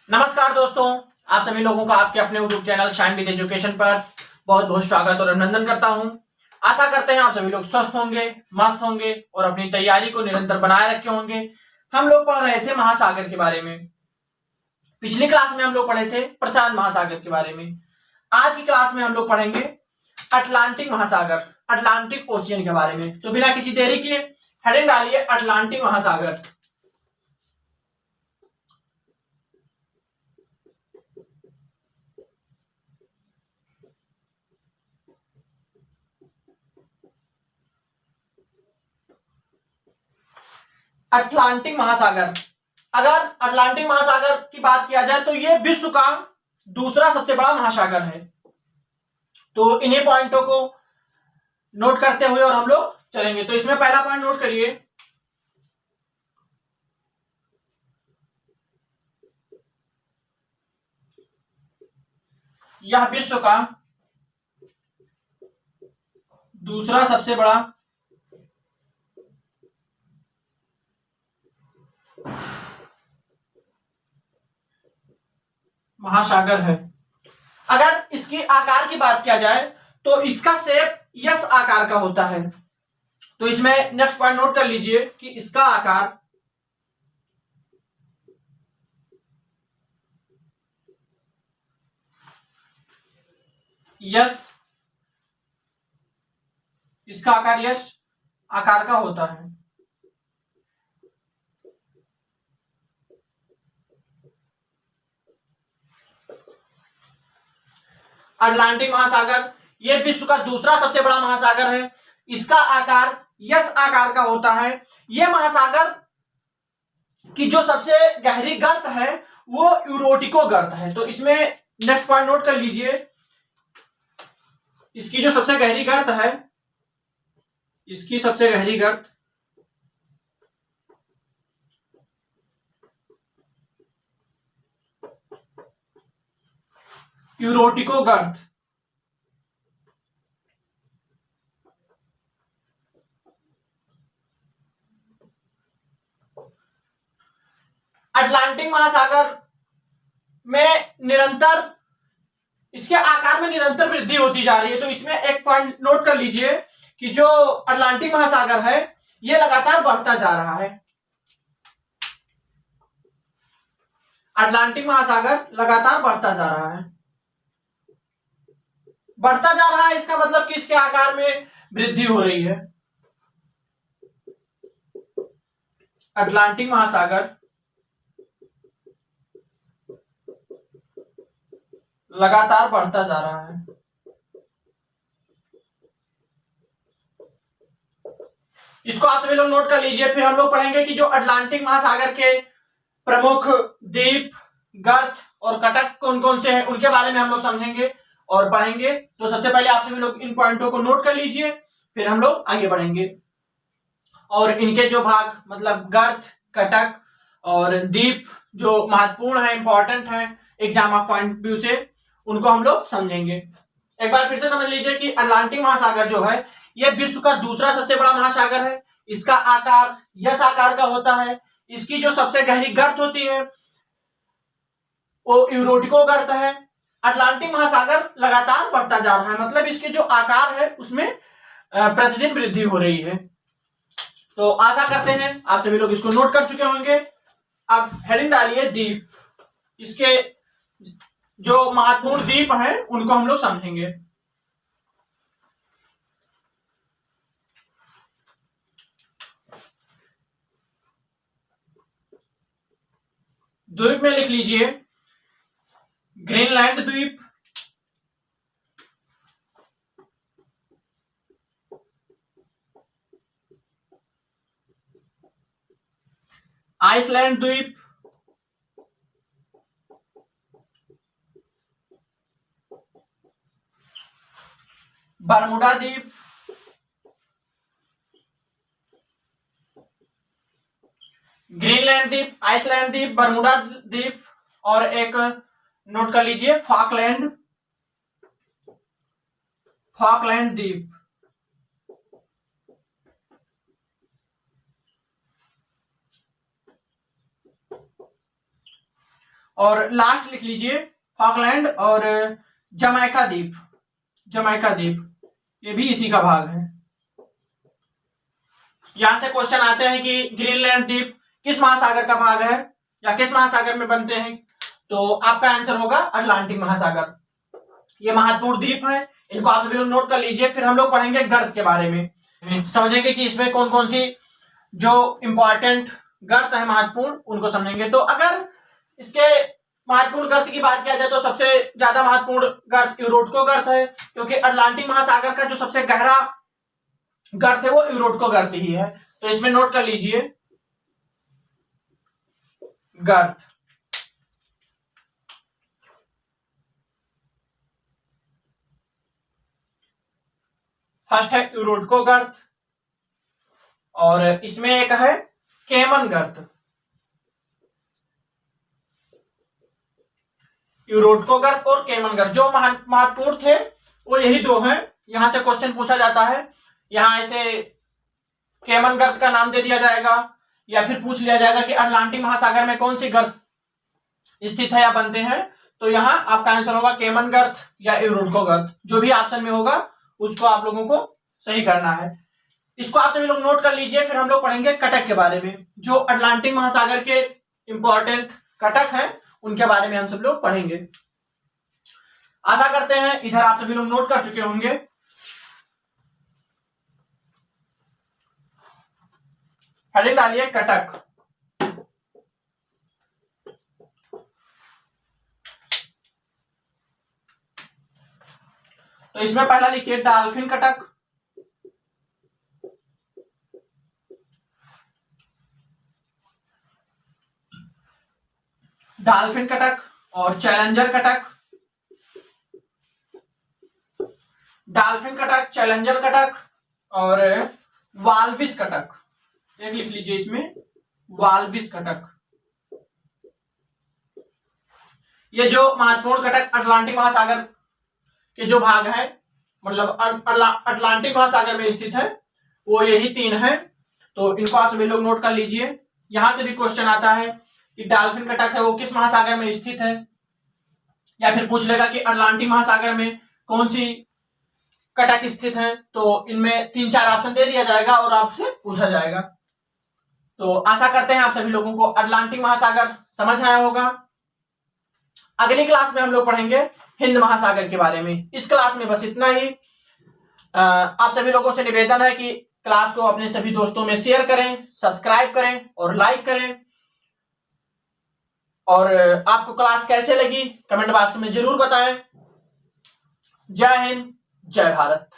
नमस्कार दोस्तों, आप सभी लोगों का आपके अपने YouTube channel shine with education पर बहुत बहुत स्वागत और अभिनंदन करता हूं। आशा करते हैं आप सभी लोग स्वस्थ होंगे, मस्त होंगे और अपनी तैयारी को निरंतर बनाए रखे होंगे। हम लोग पढ़ रहे थे महासागर के बारे में। पिछली क्लास में हम लोग पढ़े थे प्रशांत महासागर के बारे में। आज की क्लास में हम लोग पढ़ेंगे अटलांटिक महासागर, अटलांटिक ओशियन के बारे में। तो बिना किसी देरी किए हेडिंग डालिए अटलांटिक महासागर। अटलांटिक महासागर, अगर अटलांटिक महासागर की बात किया जाए तो यह विश्व का दूसरा सबसे बड़ा महासागर है। तो इन्हीं पॉइंटों को नोट करते हुए और हम लोग चलेंगे। तो इसमें पहला पॉइंट नोट करिए, यह विश्व का दूसरा सबसे बड़ा महासागर है। अगर इसकी आकार की बात किया जाए तो इसका शेप यस आकार का होता है। तो इसमें नेक्स्ट पॉइंट नोट कर लीजिए कि इसका आकार यस, इसका आकार यस आकार का होता है। अटलांटिक महासागर यह विश्व का दूसरा सबसे बड़ा महासागर है। इसका आकार यस आकार का होता है। यह महासागर की जो सबसे गहरी गर्त है वो यूरोटिको गर्त है। तो इसमें नेक्स्ट पॉइंट नोट कर लीजिए, इसकी जो सबसे गहरी गर्त है, इसकी सबसे गहरी गर्त यूरोटिको गर्त। अटलांटिक महासागर में निरंतर इसके आकार में निरंतर वृद्धि होती जा रही है। तो इसमें एक पॉइंट नोट कर लीजिए कि जो अटलांटिक महासागर है यह लगातार बढ़ता जा रहा है। अटलांटिक महासागर लगातार बढ़ता जा रहा है। बढ़ता जा रहा है इसका मतलब कि इसके आकार में वृद्धि हो रही है। अटलांटिक महासागर लगातार बढ़ता जा रहा है। इसको आप सभी लोग नोट कर लीजिए। फिर हम लोग पढ़ेंगे कि जो अटलांटिक महासागर के प्रमुख द्वीप, गर्त और कटक कौन कौन से हैं उनके बारे में हम लोग समझेंगे और पढ़ेंगे। तो सबसे पहले आप सभी लोग इन पॉइंटों को नोट कर लीजिए, फिर हम लोग आगे बढ़ेंगे और इनके जो भाग मतलब गर्त, कटक और द्वीप जो महत्वपूर्ण है, इंपॉर्टेंट है एग्जाम ऑफ पॉइंट व्यू से, उनको हम लोग समझेंगे। एक बार फिर से समझ लीजिए कि अटलांटिक महासागर जो है यह विश्व का दूसरा सबसे बड़ा महासागर है। इसका आकार यस आकार का होता है। इसकी जो सबसे गहरी गर्त होती है वो यूरोटिको गर्त है। अटलांटिक महासागर लगातार बढ़ता जा रहा है, मतलब इसके जो आकार है उसमें प्रतिदिन वृद्धि हो रही है। तो आशा करते हैं आप सभी लोग इसको नोट कर चुके होंगे। अब हेडिंग डालिए द्वीप। इसके जो महत्वपूर्ण द्वीप हैं उनको हम लोग समझेंगे। द्वीप में लिख लीजिए ग्रीनलैंड द्वीप, आइसलैंड द्वीप, बरमुडा द्वीप, ग्रीनलैंड द्वीप, आइसलैंड द्वीप, बरमुडा द्वीप और एक नोट कर लीजिए फॉकलैंड, फॉकलैंड द्वीप। और लास्ट लिख लीजिए फॉकलैंड और जमैका द्वीप, जमैका द्वीप ये भी इसी का भाग है। यहां से क्वेश्चन आते हैं कि ग्रीनलैंड द्वीप किस महासागर का भाग है या किस महासागर में बनते हैं, तो आपका आंसर होगा अटलांटिक महासागर। ये महत्वपूर्ण द्वीप है, इनको आप सभी लोग नोट कर लीजिए। फिर हम लोग पढ़ेंगे गर्त के बारे में, समझेंगे कि इसमें कौन कौन सी जो इंपॉर्टेंट गर्त है महत्वपूर्ण उनको समझेंगे। तो अगर इसके महत्वपूर्ण गर्त की बात किया जाए तो सबसे ज्यादा महत्वपूर्ण गर्त यूरोटको गर्त है, क्योंकि अटलांटिक महासागर का जो सबसे गहरा गर्त है वो यूरोटको गर्त ही है। तो इसमें नोट कर लीजिए गर्त। फर्स्ट है यूरोटको गर्त और इसमें एक है केमन गर्त। यूरोटको गर्त और केमन गर्त जो महत्वपूर्ण थे वो यही दो हैं। यहां से क्वेश्चन पूछा जाता है, यहां ऐसे केमन गर्त का नाम दे दिया जाएगा या फिर पूछ लिया जाएगा कि अटलांटिक महासागर में कौन सी गर्त स्थित है या बनते हैं, तो यहां आपका आंसर होगा केमन गर्त या यूरोटको गर्त। जो भी ऑप्शन में होगा उसको आप लोगों को सही करना है। इसको आप सभी लोग नोट कर लीजिए। फिर हम लोग पढ़ेंगे कटक के बारे में, जो अटलांटिक महासागर के इंपॉर्टेंट कटक हैं उनके बारे में हम सब लोग पढ़ेंगे। आशा करते हैं इधर आप सभी लोग नोट कर चुके होंगे। हेडिंग डालिए कटक। तो इसमें पहला लिखिए डॉल्फिन कटक, डॉल्फिन कटक और challenger Cuttack, dolphin Cuttack, challenger Cuttack और वाल्विस कटक। एक लिख लीजिए इसमें वाल्विस कटक। ये जो महत्वपूर्ण कटक अटलांटिक महासागर के जो भाग है, मतलब अटलांटिक महासागर में स्थित है, वो यही तीन है। तो इनको आप सभी लोग नोट कर लीजिए। यहां से भी क्वेश्चन आता है कि डॉल्फिन कटक है वो किस महासागर में स्थित है, या फिर पूछ लेगा कि अटलांटिक महासागर में कौन सी कटक स्थित है। तो इनमें 3-4 ऑप्शन दे दिया जाएगा और आपसे पूछा जाएगा। तो आशा करते हैं आप सभी लोगों को अटलांटिक महासागर समझ आया होगा। अगली क्लास में हम लोग पढ़ेंगे हिंद महासागर के बारे में। इस क्लास में बस इतना ही। आप सभी लोगों से निवेदन है कि क्लास को अपने सभी दोस्तों में शेयर करें, सब्सक्राइब करें और लाइक करें। और आपको क्लास कैसे लगी कमेंट बॉक्स में जरूर बताएं। जय हिंद, जय भारत।